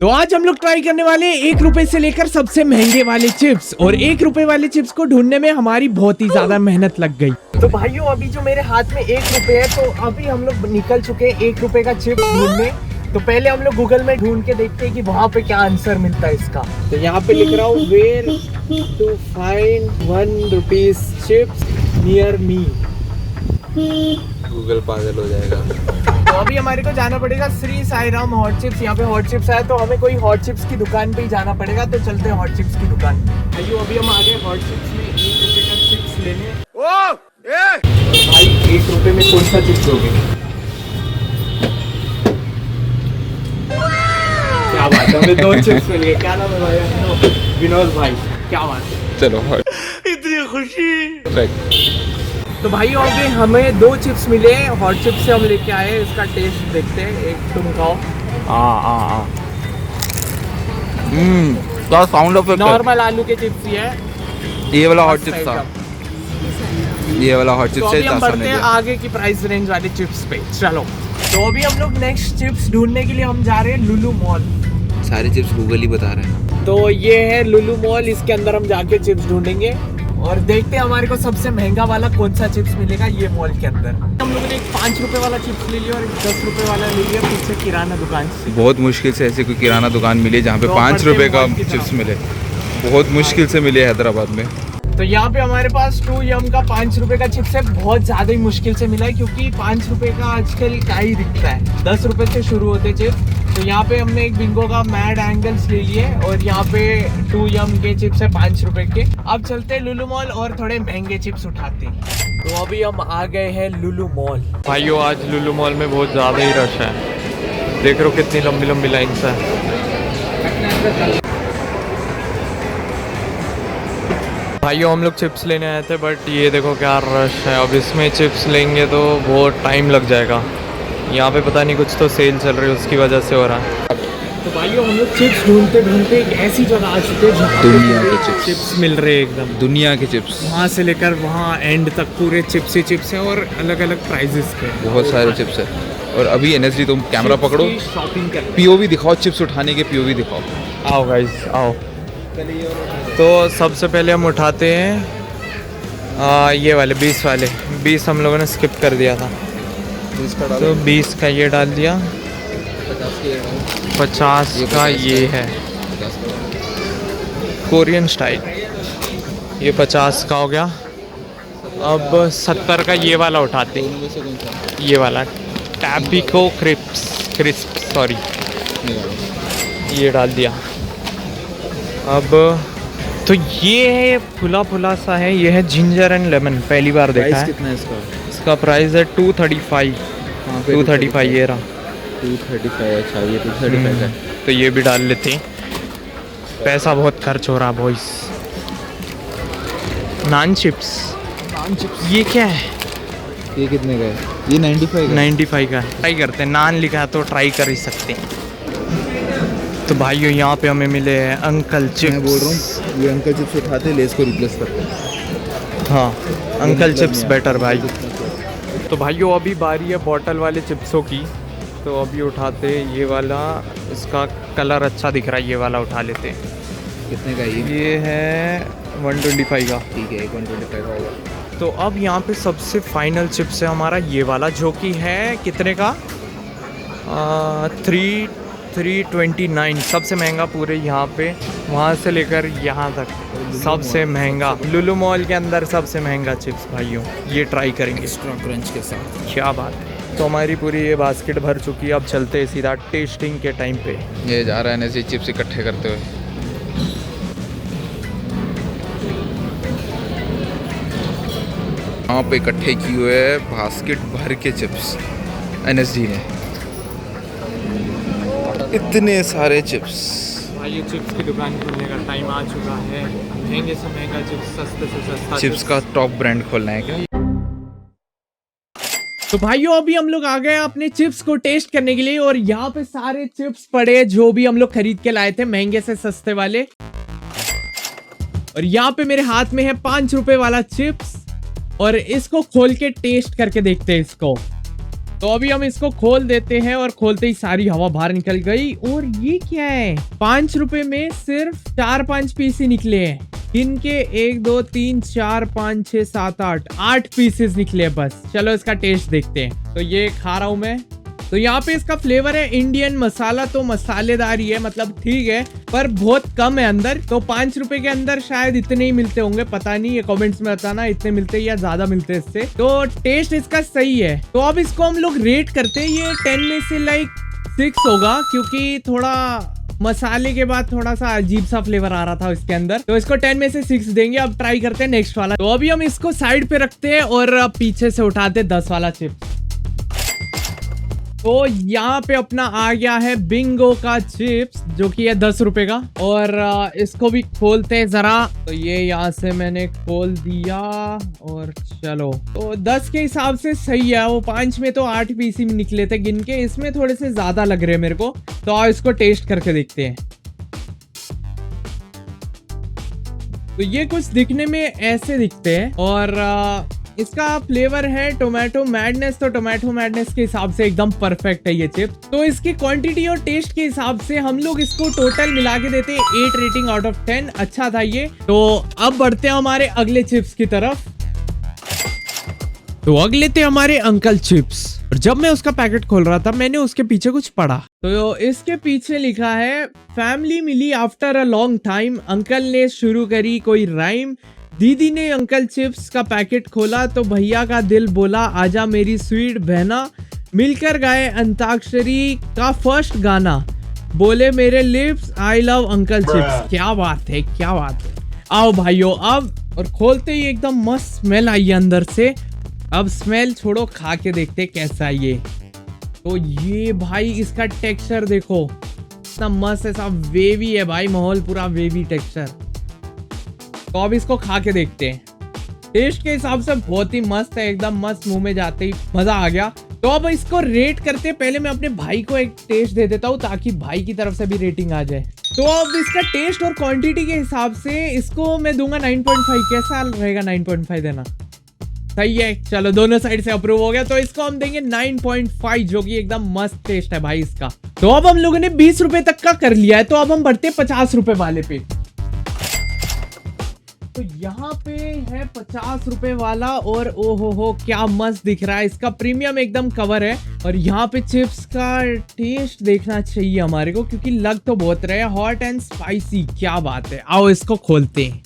तो आज हम लोग ट्राई करने वाले हैं 1 रुपए से लेकर सबसे महंगे वाले चिप्स। और 1 रुपए वाले चिप्स को ढूंढने में हमारी बहुत ही ज्यादा मेहनत लग गई। तो भाइयों अभी जो मेरे हाथ में 1 रुपए है, तो अभी हम लोग निकल चुके हैं 1 रुपए का चिप्स ढूंढने। तो पहले हम लोग गूगल में ढूंढ के देखते हैं कि वहाँ पे क्या आंसर मिलता है इसका। तो यहाँ पे लिख रहा हूँ where to find 1 rupees chips near me. Google पागल हो जाएगा। तो अभी हमारे को जाना पड़ेगा श्री साई राम हॉट चिप्स। यहाँ पे हॉट चिप्स है, तो हमें कोई हॉट चिप्स की दुकान पे ही जाना पड़ेगा। तो चलते हैं हॉट चिप्स की दुकान। भाइयों अभी हम आ गए हॉट चिप्स में 1 रुपए का चिप्स लेने। तो भाई 1 रुपए में कौन सा चिप्स लोगे? क्या बात है, हमें 2 चिप्स मिल गए। क्या नाम है भाई? विनोद भाई। क्या बात है, चलो इतनी खुशी। तो भाई अभी हमें 2 चिप्स मिले। हॉट चिप्स से हम लेके आए, इसका टेस्ट देखते हैं। एक तुम खाओ। क्या साउंड ऑफ नॉर्मल आलू के चिप्स ही है। ये वाला हॉट चिप्स था। ये वाला हॉट तो चिप्स अभी से हम बढ़ते हैं आगे की प्राइस रेंज वाले चिप्स पे। चलो तो अभी हम लोग नेक्स्ट चिप्स ढूंढने के लिए हम जा रहे हैं लुलु मॉल। सारे चिप्स गूगल ही बता रहे हैं। तो ये है लुलु मॉल, इसके अंदर हम जाके चिप्स ढूंढेंगे और देखते हैं हमारे को सबसे महंगा वाला कौन सा चिप्स मिलेगा ये मॉल के अंदर। हम लोगों ने एक 5 रुपए वाला चिप्स ले लिया और एक 10 रुपए वाला ले लिया पीछे किराना दुकान से। बहुत मुश्किल से ऐसी कोई किराना दुकान मिली जहाँ पे 5 रुपए का चिप्स मिले। बहुत मुश्किल से मिले हैदराबाद में। तो यहाँ पे हमारे पास 2 यम का 5 रुपए का चिप्स है। बहुत ज्यादा ही मुश्किल से मिला है, क्योंकि 5 रुपए का आजकल क्या ही दिखता है। 10 रुपए से शुरू होते चिप्स। तो यहाँ पे हमने एक बिंगो का मैड एंगल्स ले लिए और यहाँ पे 2 यम के चिप्स है 5 रुपए के। अब चलते हैं लुलु मॉल और थोड़े महंगे चिप्स उठाते हैं। तो अभी हम आ गए हैं लुलु मॉल। भाइयों आज लुलु मॉल में बहुत ज्यादा ही रश है। देख रहे हो कितनी लंबी लंबी लाइन है। भाइयों हम लोग चिप्स लेने आए थे, बट ये देखो क्या रश है। अब इसमें चिप्स लेंगे तो बहुत टाइम लग जाएगा। यहाँ पे पता नहीं कुछ तो सेल चल रही है, उसकी वजह से हो रहा है। तो भाइयों हम लोग चिप्स ढूंढते ढूंढते एक ऐसी जगह आ चुके हैं जहाँ दुनिया के चिप्स मिल रहे हैं। एकदम दुनिया के चिप्स, वहाँ से लेकर वहाँ एंड तक पूरे चिप्स ही चिप्स हैं और अलग अलग प्राइजेस के बहुत सारे चिप्स है। और अभी एनएसडी तुम कैमरा पकड़ो, शॉपिंग कर। पीओवी दिखाओ, चिप्स उठाने के पीओवी दिखाओ। आओ गाइस आओ। तो सबसे पहले हम उठाते हैं ये वाले 20 वाले। 20 हम लोगों ने स्किप कर दिया था, तो 20 का ये डाल दिया। 50 का ये है कोरियन स्टाइल, ये 50 का हो गया। अब 70 का ये वाला उठाते हैं, ये वाला टैबिको क्रिस्प सॉरी, ये डाल दिया। अब तो ये है फुला फुला सा है, ये है जिंजर एंड लेमन। पहली बार देखा है। कितना है इसका? इसका प्राइस है 235। 235 ये रहा 235। अच्छा ये 235 है। तो ये भी डाल लेते हैं। पैसा बहुत खर्च हो रहा बॉयस। नान चिप्स ये क्या है? ये कितने का है? ये 95 का। 95 का है। ट्राई करते हैं, नान लिखा है तो ट्राई कर ही सकते हैं। तो भाइयों यहाँ पे हमें मिले हैं अंकल चिप्स। मैं बोल रहा हूँ ये अंकल चिप्स उठाते लेस को रिप्लेस करते हैं। हाँ अंकल चिप्स बेटर भाई। तो भाइयों अभी बारी है बॉटल वाले चिप्सों की। तो अभी उठाते ये वाला, इसका कलर अच्छा दिख रहा है, ये वाला उठा लेते हैं। कितने का है ये है 125 का। ठीक है 125 का होगा। तो अब यहाँ पे सबसे फाइनल चिप्स है हमारा ये वाला, जो कि है कितने का? 329। सबसे महंगा पूरे यहाँ पे, वहाँ से लेकर यहाँ तक सबसे महंगा। लुलु मॉल के अंदर सबसे महंगा चिप्स भाइयों, ये ट्राई करेंगे एक्स्ट्रा क्रंच के साथ। क्या बात है। तो हमारी पूरी ये बास्केट भर चुकी है। अब चलते हैं सीधा टेस्टिंग के टाइम पे। ये जा रहा है ऐसे चिप्स इकट्ठे करते हुए। यहाँ पे इकट्ठे किए हुए बास्केट भर के चिप्स एनएसडी ने। इतने सारे चिप्स। भाई ये चिप्स की दुकान खोलने का टाइम आ चुका है। महंगे से महंगा चिप्स, सस्ते से सस्ता चिप्स का टॉप ब्रांड खोलना है क्या? तो भाइयों अभी हम लोग आ गए अपने चिप्स को टेस्ट करने के लिए। और यहाँ पे सारे चिप्स पड़े जो भी हम लोग खरीद के लाए थे, महंगे से सस्ते वाले। और यहाँ पे मेरे हाथ में है 5 रुपए वाला चिप्स और इसको खोल के टेस्ट करके देखते हैं इसको। तो अभी हम इसको खोल देते हैं और खोलते ही सारी हवा बाहर निकल गई। और ये क्या है, 5 रुपए में सिर्फ 4-5 पीस ही निकले हैं। इनके 1 2 3 4 5 6 7 8 पीसेस निकले बस। चलो इसका टेस्ट देखते हैं। तो ये खा रहा हूं मैं। तो यहाँ पे इसका फ्लेवर है इंडियन मसाला, तो मसालेदार ही है, मतलब ठीक है, पर बहुत कम है अंदर। तो 5 रुपए के अंदर शायद इतने ही मिलते होंगे, पता नहीं, ये कमेंट्स में बताना इतने मिलते या ज्यादा मिलते हैं इससे। तो टेस्ट इसका सही है। तो अब इसको हम लोग रेट करते हैं। ये 10 में से लाइक 6 होगा, क्योंकि थोड़ा मसाले के बाद थोड़ा सा अजीब सा फ्लेवर आ रहा था इसके अंदर। तो इसको 10 में से 6 देंगे। अब ट्राई करते हैं नेक्स्ट वाला। तो अभी हम इसको साइड पे रखते हैं और पीछे से उठाते 10 वाला चिप्स। तो यहाँ पे अपना आ गया है बिंगो का चिप्स, जो कि है 10 रुपए का। और इसको भी खोलते हैं जरा। तो ये यहाँ से मैंने खोल दिया और चलो, तो 10 के हिसाब से सही है। वो 5 में तो 8 पीस ही निकले थे गिन के, इसमें थोड़े से ज्यादा लग रहे हैं मेरे को। तो आओ इसको टेस्ट करके देखते हैं। तो ये कुछ दिखने में ऐसे दिखते हैं और इसका फ्लेवर है टोमेटो मैडनेस। तो टोमेटो मैडनेस के हिसाब से एकदम परफेक्ट है ये चिप्स। तो इसकी क्वांटिटी और टेस्ट के हिसाब से हम लोग इसको टोटल मिला के देते हैं 8 रेटिंग आउट ऑफ 10। अच्छा था ये। तो अब बढ़ते हैं हमारे अगले चिप्स की तरफ। तो अगले थे हमारे अंकल चिप्स। और जब मैं उसका पैकेट खोल रहा था, मैंने उसके पीछे कुछ पढ़ा। तो इसके पीछे लिखा है, फैमिली मिली after a long time, uncle ने शुरू करी कोई राइम, दीदी ने अंकल चिप्स का पैकेट खोला तो भैया का दिल बोला आजा मेरी स्वीट बहना, मिलकर गाए अंताक्षरी का फर्स्ट गाना, बोले मेरे lips I love uncle chips. क्या बात है, क्या बात है। आओ भाइयों अब, और खोलते ही एकदम मस्त स्मेल आई अंदर से। अब स्मेल छोड़ो, खा के देखते कैसा ये। तो ये भाई इसका टेक्सचर देखो, इतना मस्त ऐसा वेवी है भाई, माहौल पूरा वेवी टेक्सचर। तो अब इसको खा के देखते हैं। टेस्ट के हिसाब से बहुत ही मस्त है, एकदम मस्त, मुंह में जाते ही मजा आ गया। तो अब इसको रेट करते हैं। पहले मैं अपने भाई को एक टेस्ट दे देता हूँ ताकि भाई की तरफ से भी रेटिंग आ जाए। तो अब इसका टेस्ट और क्वांटिटी के हिसाब से इसको मैं दूंगा 9.5। कैसा रहेगा 9.5 देना? सही है, चलो दोनों साइड से अप्रूव हो गया। तो इसको हम देंगे 9.5, जो कि एकदम मस्त टेस्ट है भाई इसका। तो अब हम लोगों ने 20 रुपए तक का कर लिया है। तो अब हम बढ़ते 50 रुपए वाले पे। तो यहाँ पे है 50 रुपए वाला, और ओहो हो क्या मस्त दिख रहा है। इसका प्रीमियम एकदम कवर है। और यहाँ पे चिप्स का टेस्ट देखना चाहिए हमारे को, क्योंकि लग तो बहुत रहे, हॉट एंड स्पाइसी। क्या बात है। आओ इसको खोलते हैं।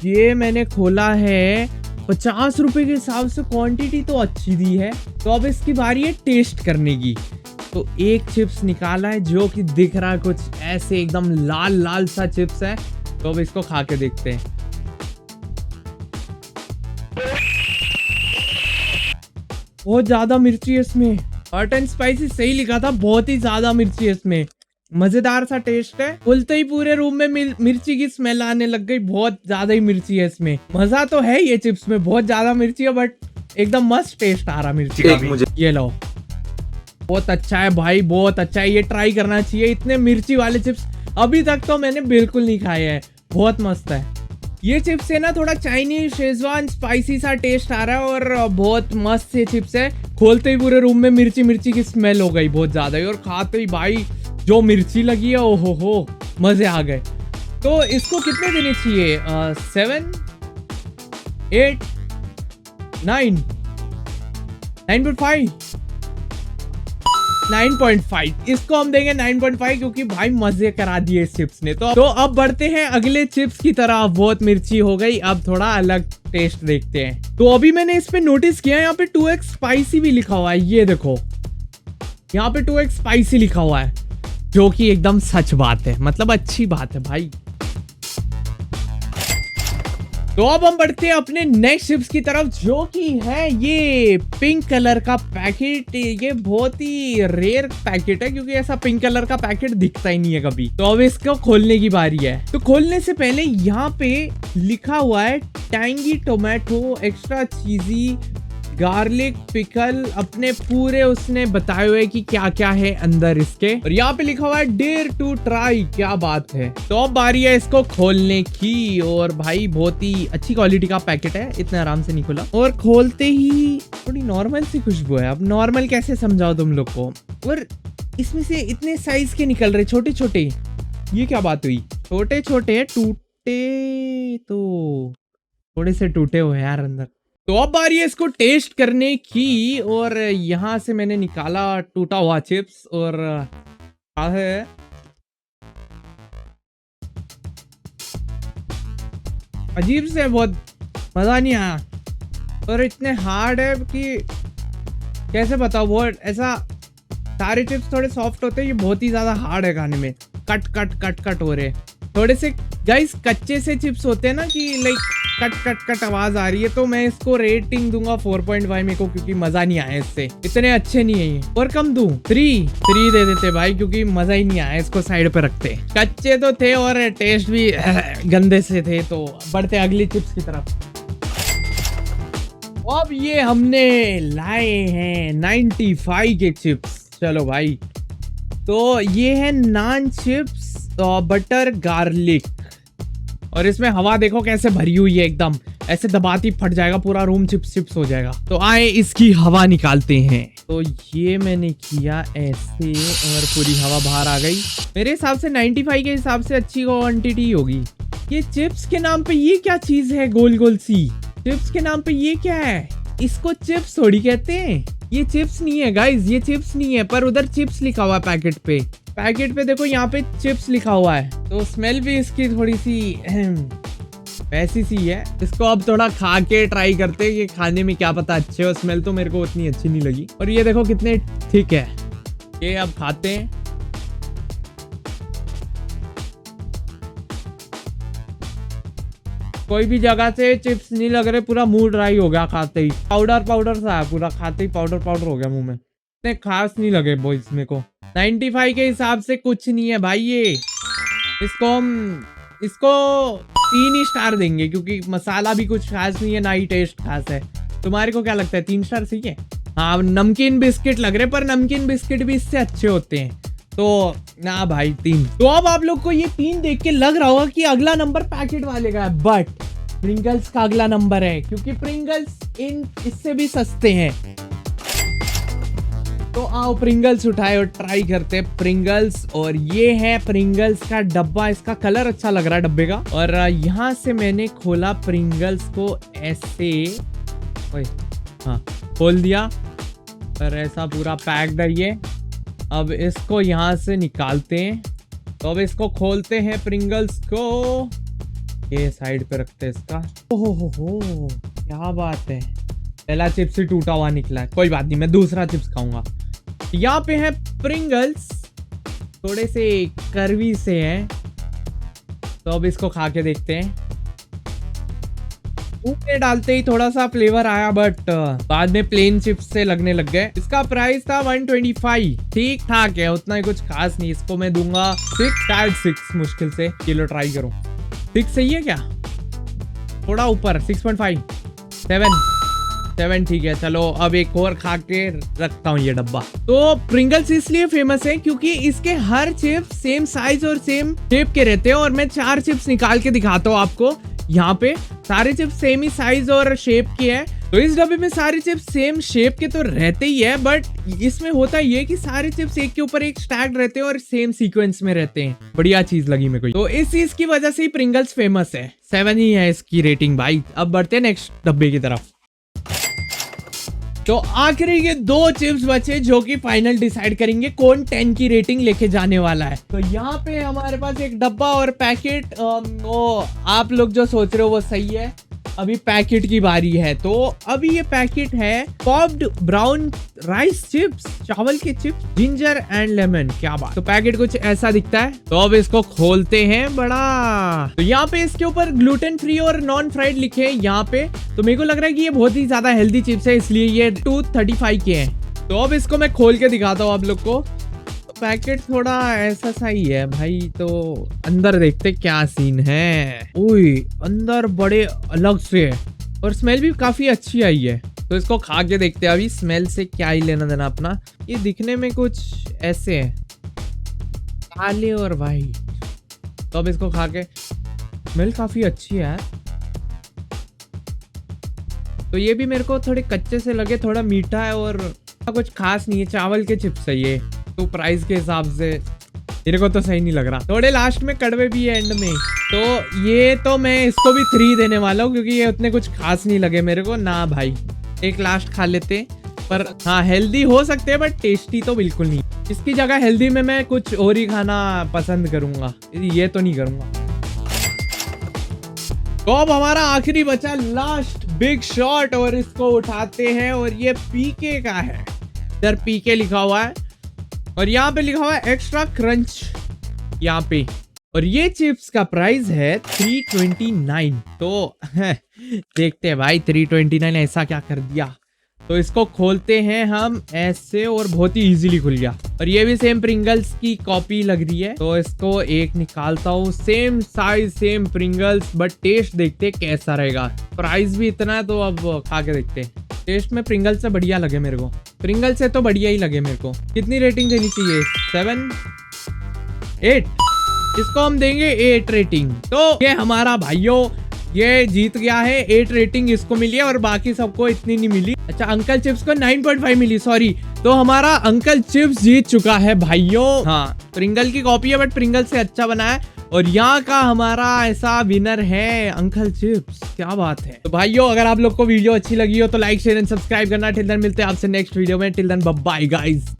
ये मैंने खोला है 50 रुपए के हिसाब से, क्वांटिटी तो अच्छी दी है। तो अब इसकी बारी है टेस्ट करने की। तो एक चिप्स निकाला है जो कि दिख रहा है कुछ ऐसे, एकदम लाल लाल सा चिप्स है। तो अब इसको खा के देखते हैं। बहुत ज्यादा मिर्ची है इसमें, हॉट एंड स्पाइसी सही लिखा था, बहुत ही ज्यादा मिर्ची है इसमें। मजेदार सा टेस्ट है। खुलते ही पूरे रूम में मिर्ची की स्मेल आने लग गई। बहुत ज्यादा ही मिर्ची है इसमें। मजा तो है ये चिप्स में, बहुत ज्यादा मिर्ची है, बट एकदम मस्त टेस्ट आ रहा मिर्ची का भी। ये लो, बहुत अच्छा है भाई, बहुत अच्छा है। ये ट्राई करना चाहिए। इतने मिर्ची वाले चिप्स अभी तक तो मैंने बिल्कुल नहीं खाए हैं। बहुत मस्त है ये चिप्स से ना, थोड़ा चाइनीज शेजवान स्पाइसी सा टेस्ट आ रहा है और बहुत मस्त से चिप्स है। खोलते ही पूरे रूम में मिर्ची मिर्ची की स्मेल हो गई बहुत ज्यादा ही, और खाते ही भाई जो मिर्ची लगी है, ओहो हो, मजे आ गए। तो इसको कितने देने चाहिए? 7 8 9 9.5 9.5। इसको हम देंगे 9.5, क्योंकि भाई मजे करा दिए इस चिप्स ने। तो अब बढ़ते हैं अगले चिप्स की तरफ। बहुत मिर्ची हो गई, अब थोड़ा अलग टेस्ट देखते हैं। तो अभी मैंने इस पे नोटिस किया, यहाँ पे 2x स्पाइसी भी लिखा हुआ है। ये देखो, यहाँ पे 2x स्पाइसी लिखा हुआ है, जो कि एकदम सच बात है, मतलब अच्छी बात है भाई। तो अब हम बढ़ते हैं अपने नेक्स्ट चिप्स की तरफ, जो कि है ये पिंक कलर का पैकेट। ये बहुत ही रेयर पैकेट है, क्योंकि ऐसा पिंक कलर का पैकेट दिखता ही नहीं है कभी। तो अब इसको खोलने की बारी है। तो खोलने से पहले यहाँ पे लिखा हुआ है tangy tomato extra cheesy garlic pickle अपने पूरे उसने बताए हुए कि क्या क्या है अंदर इसके, और यहाँ पे लिखा हुआ है डेयर टू ट्राई। क्या बात है। तो अब बारी है इसको खोलने की, और भाई बहुत ही अच्छी क्वालिटी का पैकेट है, इतना आराम से नहीं खुला, और खोलते ही थोड़ी नॉर्मल सी खुशबू है। अब नॉर्मल कैसे समझाओ तुम लोग को, और इसमें से इतने साइज के निकल रहे छोटे छोटे, ये क्या बात हुई। छोटे छोटे टूटे, तो थोड़े से टूटे हुए यार अंदर। तो अब बारी है इसको टेस्ट करने की, और यहाँ से मैंने निकाला टूटा हुआ चिप्स, और क्या है अजीब से, बहुत मजा नहीं आया, और इतने हार्ड है कि कैसे बताओ। बहुत ऐसा, सारे चिप्स थोड़े सॉफ्ट होते हैं, ये बहुत ही ज्यादा हार्ड है खाने में, कट कट कट कट हो रहे। थोड़े से गाइस कच्चे से चिप्स होते हैं ना कि लाइक कट कट कट आवाज आ रही है, तो मैं इसको रेटिंग दूंगा 4.5 मेरे को, क्योंकि मजा नहीं आया इससे, इतने अच्छे नहीं है ये। और कम दूं 3 दे देते भाई, क्योंकि मजा ही नहीं आया। इसको साइड पे रखते, कच्चे तो थे और टेस्ट भी गंदे से थे। तो बढ़ते अगली चिप्स की तरफ। अब ये हमने लाए हैं 95 के चिप्स। चलो भाई, तो ये है नान चिप्स बटर गार्लिक, और इसमें हवा देखो कैसे भरी हुई है, एकदम ऐसे दबाती फट जाएगा पूरा रूम, चिप्स चिप्स हो जाएगा। तो आए इसकी हवा निकालते हैं। तो ये मैंने किया ऐसे, और पूरी हवा बाहर आ गई। मेरे हिसाब से 95 के हिसाब से अच्छी क्वांटिटी होगी। ये चिप्स के नाम पे ये क्या चीज है गोल गोल सी, चिप्स के नाम पे ये क्या है, इसको चिप्स थोड़ी कहते हैं। ये चिप्स नहीं है गाइस, ये चिप्स नहीं है, पर उधर चिप्स लिखा हुआ है पैकेट पे। पैकेट पे देखो यहाँ पे चिप्स लिखा हुआ है, तो स्मेल भी इसकी थोड़ी सी वैसी सी है। इसको अब थोड़ा खा के ट्राई करते हैं, ये खाने में क्या पता अच्छे हो। स्मेल तो मेरे को उतनी अच्छी नहीं लगी, और ये देखो कितने थिक है। ये अब खाते हैं। कोई भी जगह से चिप्स नहीं लग रहे, पूरा मुंह ड्राई हो गया खाते ही। पाउडर पाउडर सा है पूरा, खाते ही पाउडर पाउडर हो गया मुंह में। इतने खास नहीं लगे बॉयज मेरे को। 95 के हिसाब से कुछ नहीं है भाई ये। इसको हम 3 ही स्टार देंगे, क्योंकि मसाला भी कुछ खास नहीं है, ना ही टेस्ट खास है। तुम्हारे को क्या लगता है, 3 स्टार सही है? हाँ, नमकीन बिस्किट लग रहे, पर नमकीन बिस्किट भी इससे अच्छे होते हैं, तो ना भाई 3। तो अब आप लोग को ये 3 देख के लग रहा होगा कि अगला नंबर पैकेट वाले का है, बट प्रिंगल्स का अगला नंबर है, क्योंकि प्रिंगल्स इससे भी सस्ते हैं। तो आओ प्रिंगल्स उठाए और ट्राई करते हैं प्रिंगल्स। और ये है प्रिंगल्स का डब्बा, इसका कलर अच्छा लग रहा है डब्बे का। और यहाँ से मैंने खोला प्रिंगल्स को ऐसे, हाँ खोल दिया, और ऐसा पूरा पैक्ड है ये। अब इसको यहाँ से निकालते हैं। तो अब इसको खोलते हैं प्रिंगल्स को, ये साइड पे रखते हैं इसका। ओहो क्या बात है, पहला चिप्स ही टूटा हुआ निकला है, कोई बात नहीं, मैं दूसरा चिप्स खाऊंगा। यहाँ पे है प्रिंगल्स, थोड़े से करवी से हैं, तो अब इसको खा के देखते हैं। मुंह में डालते ही थोड़ा सा फ्लेवर आया, बट बाद में प्लेन चिप्स से लगने लग गए। इसका प्राइस था 125, ठीक ठाक है, उतना ही कुछ खास नहीं। इसको मैं दूंगा 6 मुश्किल से। किलो ट्राई करूं, 6 सही है क्या? थोड़ा ऊपर 6.5, 7 ठीक है। चलो अब एक और खा के रखता हूँ ये डब्बा। तो प्रिंगल्स इसलिए फेमस है क्योंकि इसके हर चिप्स सेम साइज और सेम शेप के रहते हैं, और मैं 4 चिप्स निकाल के दिखाता हूँ आपको। यहाँ पे सारे चिप्स सेम ही साइज और शेप के हैं। तो इस डब्बे में सारे चिप्स सेम शेप के तो रहते ही है, बट इसमें होता ये कि सारे चिप्स एक के ऊपर एक स्टैक्ड रहते हैं और सेम सीक्वेंस में रहते हैं। बढ़िया चीज लगी मेरे को। तो इस चीज की वजह से ही प्रिंगल्स फेमस है। 7 ही है इसकी रेटिंग भाई। अब बढ़ते हैं नेक्स्ट डब्बे की तरफ। तो आखिरी के 2 चिप्स बचे जो कि फाइनल डिसाइड करेंगे कौन 10 की रेटिंग लेके जाने वाला है। तो यहाँ पे हमारे पास एक डब्बा और पैकेट। आप लोग जो सोच रहे हो वो सही है, अभी पैकेट की बारी है। तो अभी ये पैकेट है पॉप्ड ब्राउन राइस चिप्स, चावल के चिप्स, जिंजर एंड लेमन। क्या बात। तो पैकेट कुछ ऐसा दिखता है। तो अब इसको खोलते हैं बड़ा। तो यहाँ पे इसके ऊपर ग्लूटेन फ्री और नॉन फ्राइड लिखे हैं यहाँ पे। तो मेरे को लग रहा है कि ये बहुत ही ज्यादा हेल्दी चिप्स है, इसलिए ये 235 के हैं। तो अब इसको मैं खोल के दिखाता हूँ आप लोग को। पैकेट थोड़ा ऐसा सा ही है भाई। तो अंदर देखते क्या सीन है। ओए अंदर बड़े अलग से और स्मेल भी काफी अच्छी आई है। तो इसको खा के देखते हैं अभी स्मेल से क्या ही लेना देना अपना। ये दिखने में कुछ ऐसे है, काले और वाइट। तो अब इसको खा के, स्मेल काफी अच्छी है यार। तो ये भी मेरे को थोड़े कच्चे से लगे, थोड़ा मीठा है और कुछ खास नहीं है। चावल के चिप्स है ये, तो प्राइस के हिसाब से मेरे को तो सही नहीं लग रहा। थोड़े लास्ट में कड़वे भी है एंड में। तो ये तो मैं इसको भी 3 देने वाला हूँ क्योंकि ये उतने कुछ खास नहीं लगे मेरे को ना भाई। एक लास्ट खा लेते, पर हाँ हेल्दी हो सकते हैं बट टेस्टी तो बिल्कुल नहीं। इसकी जगह हेल्दी में मैं कुछ और ही खाना पसंद करूंगा, ये तो नहीं करूंगा। तो अब हमारा आखिरी बचा लास्ट बिग शॉट और इसको उठाते हैं। और ये पीके का है, इधर पीके लिखा हुआ है और यहाँ पे लिखा हुआ है एक्स्ट्रा क्रंच यहाँ पे। और ये चिप्स का प्राइस है 329। तो देखते हैं भाई 329 ऐसा क्या कर दिया। तो इसको खोलते हैं हम ऐसे और बहुत ही इजीली खुल गया। और ये भी सेम प्रिंगल्स की कॉपी लग रही है। तो इसको एक निकालता हूँ, same size same Pringles, but taste देखते हैं कैसा रहेगा। प्राइस भी इतना है तो अब खा के देखते हैं। टेस्ट में प्रिंगल से बढ़िया लगे मेरे को, प्रिंगल से तो बढ़िया ही लगे मेरे को। कितनी रेटिंग देनी चाहिए? 7 8। इसको हम देंगे 8 रेटिंग। तो ये हमारा भाइयों ये जीत गया है, 8 रेटिंग इसको मिली है और बाकी सबको इतनी नहीं मिली। अच्छा अंकल चिप्स को 9.5 मिली, सॉरी। तो हमारा अंकल चिप्स जीत चुका है भाइयों। हाँ प्रिंगल की कॉपी है बट प्रिंगल से अच्छा बना है। और यहाँ का हमारा ऐसा विनर है अंकल चिप्स, क्या बात है। तो भाइयों अगर आप लोग को वीडियो अच्छी लगी हो तो लाइक शेयर एंड सब्सक्राइब करना। टिल देन मिलते हैं आपसे नेक्स्ट वीडियो में। Till then bye bye guys.